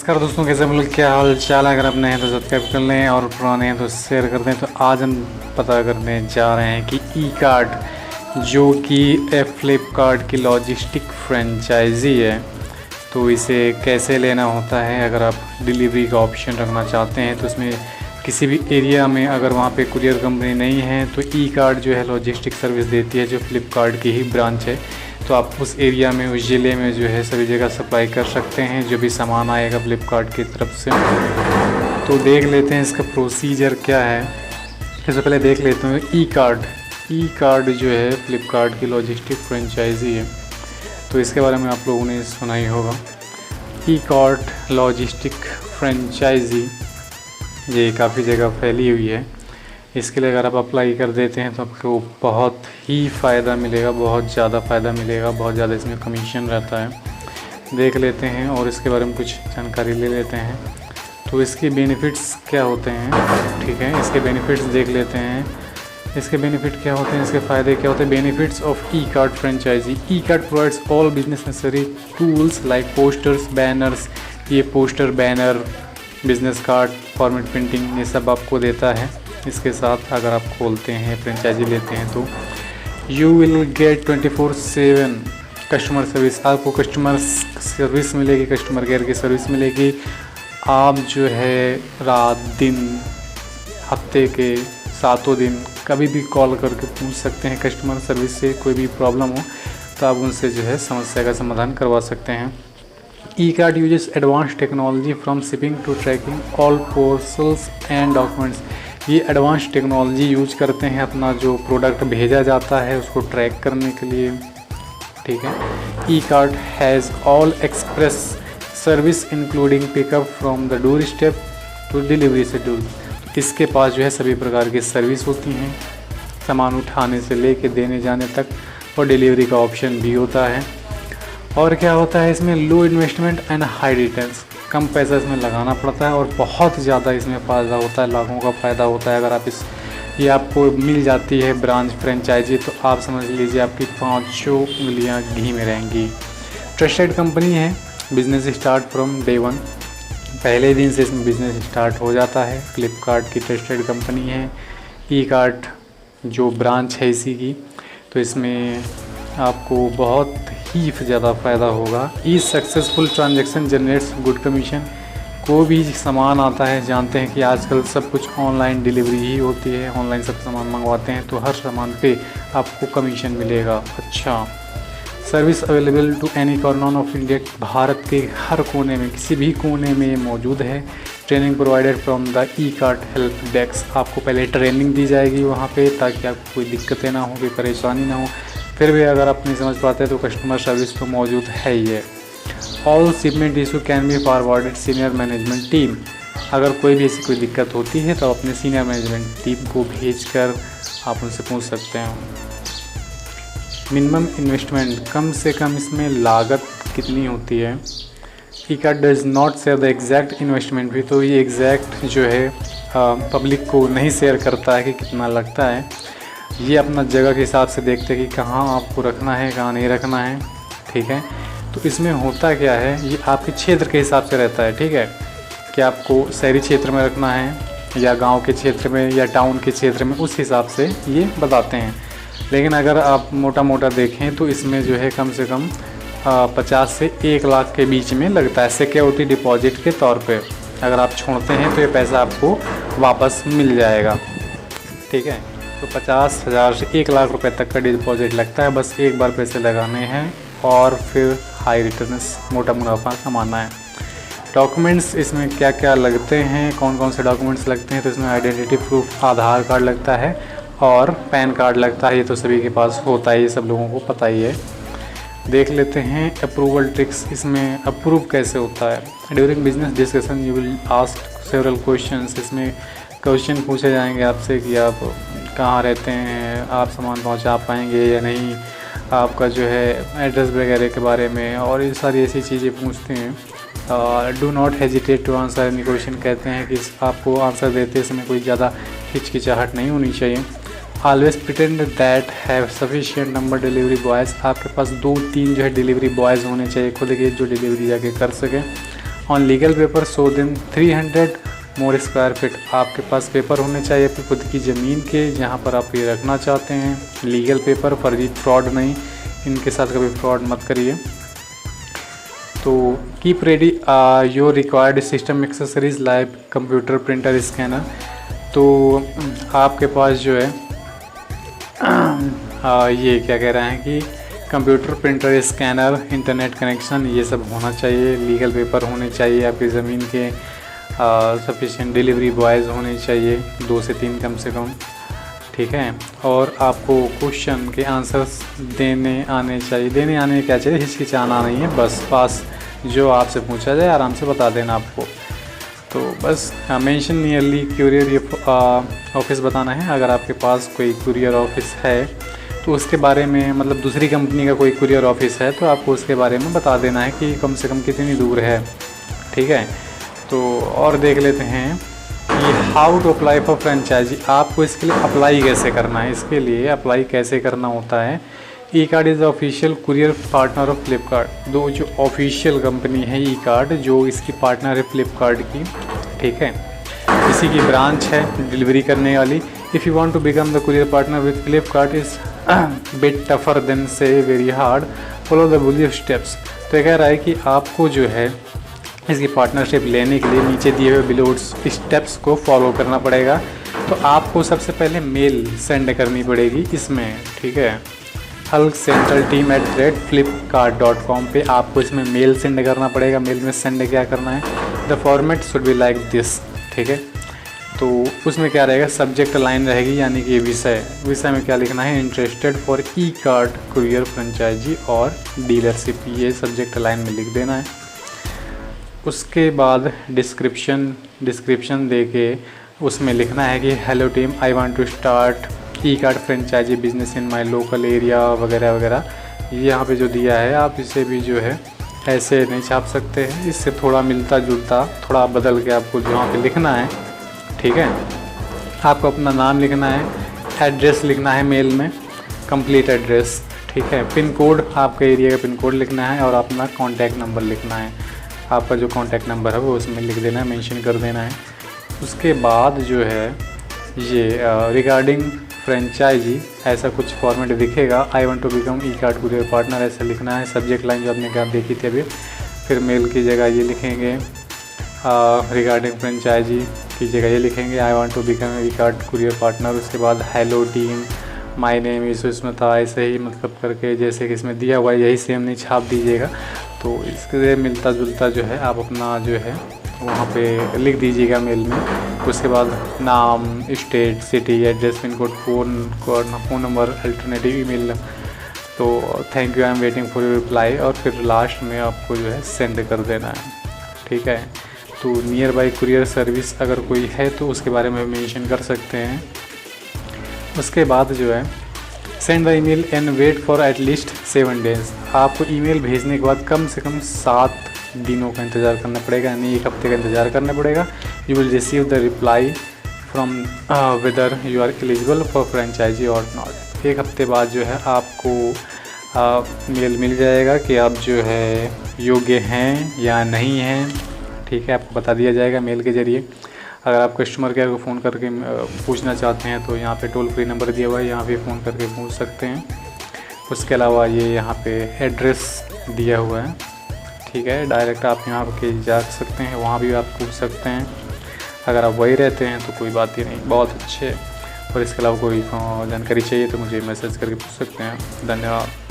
नमस्कार दोस्तों, कैसे मतलब क्या हाल चाल है। अगर आप नए हैं तो सब्सक्राइब कर लें और पुराने हैं तो शेयर कर दें। तो आज हम पता करने जा रहे हैं कि ई कार्ट जो कि फ्लिपकार्ट की लॉजिस्टिक फ्रेंचाइजी है, तो इसे कैसे लेना होता है। अगर आप डिलीवरी का ऑप्शन रखना चाहते हैं तो इसमें किसी भी एरिया में अगर वहाँ पे कुरियर कंपनी नहीं है तो ई कार्ट जो है लॉजिस्टिक सर्विस देती है, जो फ्लिपकार्ट की ही ब्रांच है। तो आप उस एरिया में, उस ज़िले में जो है सभी जगह सप्लाई कर सकते हैं जो भी सामान आएगा फ्लिपकार्ट की तरफ से। तो देख लेते हैं इसका प्रोसीजर क्या है। इससे पहले देख लेते हैं ई कार्ट जो है फ्लिपकार्ट की लॉजिस्टिक फ्रेंचाइजी है, तो इसके बारे में आप लोगों ने सुना ही होगा। ई कार्ट लॉजिस्टिक फ्रेंचाइजी ये काफ़ी जगह फैली हुई है। इसके लिए अगर आप अप्लाई कर देते हैं तो आपको बहुत ही फ़ायदा मिलेगा, बहुत ज़्यादा फ़ायदा मिलेगा, बहुत ज़्यादा इसमें कमीशन रहता है। देख लेते हैं और इसके बारे में कुछ जानकारी ले लेते हैं। तो इसके बेनिफिट्स क्या होते हैं, ठीक है, इसके बेनिफिट्स देख लेते हैं। इसके बेनिफिट क्या होते हैं, इसके फ़ायदे क्या होते हैं। Benefits of Ekart franchise. Ekart provides all business necessary tools like posters, banners, ये poster, banner, business card, format printing, ये सब आपको देता है। इसके साथ अगर आप खोलते हैं, फ्रेंचाइजी लेते हैं तो you will get 24/7 customer service. आपको कस्टमर सर्विस मिलेगी, कस्टमर केयर की सर्विस मिलेगी। आप जो है रात दिन, हफ्ते के 7 दिन कभी भी कॉल करके पूछ सकते हैं कस्टमर सर्विस से। कोई भी प्रॉब्लम हो तो आप उनसे जो है समस्या का समाधान करवा सकते हैं। Ekart uses advance technology from shipping to tracking all parcels and documents. ये एडवांस टेक्नोलॉजी यूज करते हैं अपना जो प्रोडक्ट भेजा जाता है उसको ट्रैक करने के लिए, ठीक है। Ekart has all express service including pickup from the doorstep to delivery schedule. इसके पास जो है सभी प्रकार की सर्विस होती हैं, सामान उठाने से लेके देने जाने तक, और डिलीवरी का ऑप्शन भी होता है। और क्या होता है इसमें, लो इन्वेस्टमेंट एंड हाई रिटर्न्स। कम पैसा इसमें लगाना पड़ता है और बहुत ज़्यादा इसमें फ़ायदा होता है, लाखों का फ़ायदा होता है। अगर आप ये आपको मिल जाती है ब्रांच फ्रेंचाइजी तो आप समझ लीजिए आपकी 5 उंगलियां घी में रहेंगी। ट्रस्टेड कंपनी है, बिज़नेस स्टार्ट फ्रॉम डे 1, पहले दिन से इसमें बिज़नेस स्टार्ट हो जाता है। फ्लिपकार्ट की ट्रस्टेड कंपनी है ई कार्ट जो ब्रांच है इसी की। तो इसमें आपको बहुत ही ज़्यादा फ़ायदा होगा। Each successful transaction generates good commission. कोई भी सामान आता है, जानते हैं कि आजकल सब कुछ ऑनलाइन डिलीवरी ही होती है, ऑनलाइन सब सामान मंगवाते हैं, तो हर सामान पे आपको कमीशन मिलेगा। अच्छा, service available to any corner of India. भारत के हर कोने में, किसी भी कोने में ये मौजूद है। Training provided from the e cart help desk. आपको पहले ट्रेनिंग दी जाएगी वहाँ पे ताकि आपको कोई दिक्कतें ना हो, कोई परेशानी ना हो। फिर भी अगर आप नहीं समझ पाते तो कस्टमर सर्विस तो मौजूद है ही है। All shipment issue can be forwarded senior management team. अगर कोई भी ऐसी कोई दिक्कत होती है तो अपने सीनियर मैनेजमेंट टीम को भेजकर आप उनसे पूछ सकते हैं। मिनिमम इन्वेस्टमेंट, कम से कम इसमें लागत कितनी होती है। E cart does not share the exact investment भी, तो ये एग्जैक्ट जो है पब्लिक को नहीं शेयर करता है कि कितना लगता है। ये अपना जगह के हिसाब से देखते हैं कि कहाँ आपको रखना है, कहाँ नहीं रखना है, ठीक है। तो इसमें होता क्या है, ये आपके क्षेत्र के हिसाब से रहता है, ठीक है, कि आपको शहरी क्षेत्र में रखना है या गांव के क्षेत्र में या टाउन के क्षेत्र में, उस हिसाब से ये बताते हैं। लेकिन अगर आप मोटा मोटा देखें तो इसमें जो है कम से कम 50 से 1 लाख के बीच में लगता है सिक्योरिटी डिपॉजिट के तौर पे। अगर आप छोड़ते हैं तो ये पैसा आपको वापस मिल जाएगा, ठीक है। तो 50,000 से 1 लाख रुपए तक का डिपॉजिट लगता है। बस एक बार पैसे लगाने हैं और फिर हाई रिटर्न्स, मोटा मुनाफा कमाना है। डॉक्यूमेंट्स इसमें क्या क्या लगते हैं, कौन कौन से डॉक्यूमेंट्स लगते हैं, तो इसमें आइडेंटिटी प्रूफ, आधार कार्ड लगता है और पैन कार्ड लगता है। ये तो सभी के पास होता है, ये सब लोगों को पता ही है। देख लेते हैं अप्रूवल ट्रिक्स, इसमें अप्रूव कैसे होता है। During business discussion you will ask several questions. इसमें क्वेश्चन पूछे जाएंगे आपसे कि आप कहाँ रहते हैं, आप सामान पहुंचा पाएंगे या नहीं, आपका जो है एड्रेस वगैरह के बारे में, और ये सारी ऐसी चीज़ें पूछते हैं। Do not hesitate to answer any question, कहते हैं कि आपको आंसर देते समय कोई ज़्यादा हिचकिचाहट नहीं होनी चाहिए। Always pretend that have sufficient number delivery boys. आपके पास 2-3 जो है डिलीवरी बॉयज़ होने चाहिए खुद के, जो डिलीवरी जाके कर सकें। On legal paper so then 300 more square feet. आपके पास पेपर होने चाहिए अपनी खुद की ज़मीन के जहाँ पर आप ये रखना चाहते हैं। लीगल पेपर, फर्जी फ्रॉड नहीं, इनके साथ कभी फ्रॉड मत करिए। तो keep ready your required system accessories like computer, printer, scanner. तो आपके पास जो है ये क्या कह रहे हैं कि computer, printer, scanner, internet connection ये सब होना चाहिए। लीगल पेपर होने चाहिए आपकी ज़मीन के। सफिशिएंट डिलीवरी बॉयज़ होने चाहिए 2 से 3 कम से कम, ठीक है। और आपको क्वेश्चन के आंसर्स देने आने चाहिए। देने आने क्या चाहिए, हिचकिचाना नहीं है, बस पास जो आपसे पूछा जाए आराम से बता देना आपको। तो बस मेंशन नियरली कुरियर ऑफिस बताना है। अगर आपके पास कोई कुरियर ऑफिस है तो उसके बारे में, मतलब दूसरी कंपनी का कोई कुरियर ऑफिस है तो आपको उसके बारे में बता देना है कि कम से कम कितनी दूर है, ठीक है। तो और देख लेते हैं कि how to apply for franchise. आपको इसके लिए अप्लाई कैसे करना है। इसके लिए अप्लाई कैसे करना होता है, Ekart is official courier partner of Flipkart. दो जो ऑफिशियल कंपनी है ई कार्ड, जो इसकी पार्टनर है फ्लिपकार्ट की, ठीक है, इसी की ब्रांच है डिलीवरी करने वाली। If you want to become the courier partner with Flipkart is bit tougher than से very hard, follow the below steps. तो कह रहा है कि आपको जो है इसकी पार्टनरशिप लेने के लिए नीचे दिए हुए बिलो स्टेप्स को फॉलो करना पड़ेगा। तो आपको सबसे पहले मेल सेंड करनी पड़ेगी इसमें, ठीक है, hulkcentralteam@flipkart.com पे आपको इसमें मेल सेंड करना पड़ेगा। मेल में सेंड क्या करना है, the format should be like this, ठीक है। तो उसमें क्या रहेगा, सब्जेक्ट लाइन रहेगी, यानी कि विषय में क्या लिखना है, interested for Ekart courier franchise और डीलरशिप, ये सब्जेक्ट लाइन में लिख देना है। उसके बाद डिस्क्रिप्शन दे के उसमें लिखना है कि hello team, I want to start Ekart franchise business in my local area वगैरह वगैरह। ये यहाँ पे जो दिया है आप इसे भी जो है ऐसे नहीं छाप सकते हैं, इससे थोड़ा मिलता जुलता थोड़ा बदल के आपको यहाँ पे लिखना है, ठीक है। आपको अपना नाम लिखना है, एड्रेस लिखना है मेल में, कंप्लीट एड्रेस, ठीक है, पिन कोड, आपके एरिया का पिन कोड लिखना है और अपना कॉन्टैक्ट नंबर लिखना है। आपका जो कॉन्टैक्ट नंबर है वो उसमें लिख देना है, मेंशन कर देना है। उसके बाद जो है ये रिगार्डिंग फ्रेंचाइजी ऐसा कुछ फॉर्मेट दिखेगा, I want to become Ekart courier partner ऐसा लिखना है। सब्जेक्ट लाइन जो आपने क्या देखी थी अभी, फिर मेल की जगह ये लिखेंगे, रिगार्डिंग फ्रेंचाइजी की जगह ये लिखेंगे, I want to become Ekart courier partner. उसके बाद हेलो टीम, माय नेम इस उसमें था ऐसे ही, मतलब करके जैसे कि इसमें दिया हुआ है यही सेम नहीं छाप दीजिएगा। तो इसके मिलता जुलता जो है आप अपना जो है वहाँ पे लिख दीजिएगा मेल में। उसके बाद नाम, state, city, address, pin code, phone number, alternative email. तो thank you, I am waiting for your reply, और फिर लास्ट में आपको जो है सेंड कर देना है, ठीक है। तो नियर बाई कुरियर सर्विस अगर कोई है तो उसके बारे में मेंशन कर सकते हैं। उसके बाद जो है send the email and wait for at least 7 days. आपको ईमेल भेजने के बाद कम से कम 7 दिनों का इंतज़ार करना पड़ेगा, यानी 1 हफ्ते का इंतज़ार करना पड़ेगा। You will receive the reply from whether you are eligible for franchise और नॉट। 1 हफ्ते बाद जो है आपको मेल मिल जाएगा कि आप जो है योग्य हैं या नहीं हैं, ठीक है, आपको बता दिया जाएगा मेल के ज़रिए। अगर आप कस्टमर केयर को फ़ोन करके पूछना चाहते हैं तो यहाँ पे टोल फ्री नंबर दिया हुआ है, यहाँ पे फ़ोन करके पूछ सकते हैं। उसके अलावा ये यहाँ पे एड्रेस दिया हुआ है, ठीक है, डायरेक्ट आप यहाँ के जा सकते हैं, वहाँ भी आप पूछ सकते हैं। अगर आप वही रहते हैं तो कोई बात ही नहीं, बहुत अच्छे। और इसके अलावा कोई जानकारी चाहिए तो मुझे मैसेज करके पूछ सकते हैं। धन्यवाद।